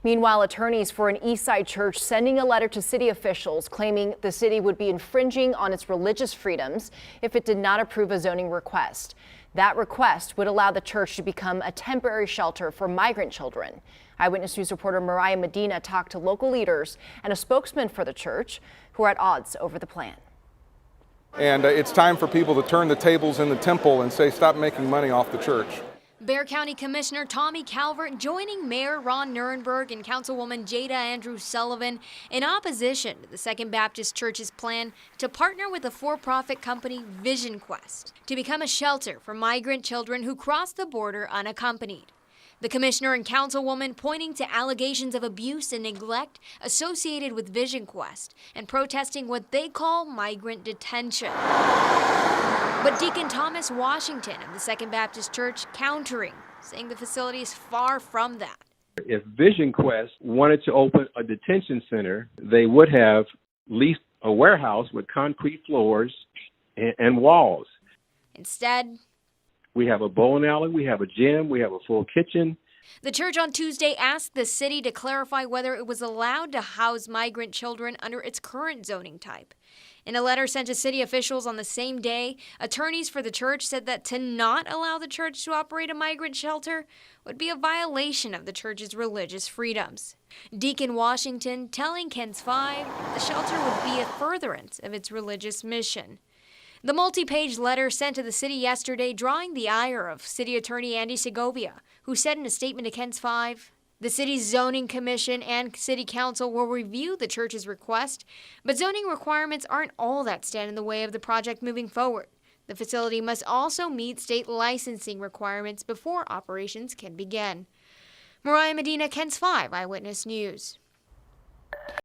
Meanwhile, attorneys for an Eastside church sending a letter to city officials claiming the city would be infringing on its religious freedoms if it did not approve a zoning request. That request would allow the church to become a temporary shelter for migrant children. Eyewitness News reporter Mariah Medina talked to local leaders and a spokesman for the church who are at odds over the plan. And it's time for people to turn the tables in the temple and say, stop making money off the church. Bexar County Commissioner Tommy Calvert joining Mayor Ron Nirenberg and Councilwoman Jada Andrews Sullivan in opposition to the Second Baptist Church's plan to partner with the for-profit company Vision Quest to become a shelter for migrant children who cross the border unaccompanied. The commissioner and councilwoman pointing to allegations of abuse and neglect associated with Vision Quest and protesting what they call migrant detention. But Deacon Thomas Washington of the Second Baptist Church countering, saying the facility is far from that. If Vision Quest wanted to open a detention center, they would have leased a warehouse with concrete floors and walls. Instead, we have a bowling alley, we have a gym, we have a full kitchen. The church on Tuesday asked the city to clarify whether it was allowed to house migrant children under its current zoning type. In a letter sent to city officials on the same day, attorneys for the church said that to not allow the church to operate a migrant shelter would be a violation of the church's religious freedoms. Deacon Washington telling KENS 5 the shelter would be a furtherance of its religious mission. The multi-page letter sent to the city yesterday drawing the ire of City Attorney Andy Segovia, who said in a statement to KENS 5, the city's zoning commission and city council will review the church's request, but zoning requirements aren't all that stand in the way of the project moving forward. The facility must also meet state licensing requirements before operations can begin. Mariah Medina, KENS 5 Eyewitness News.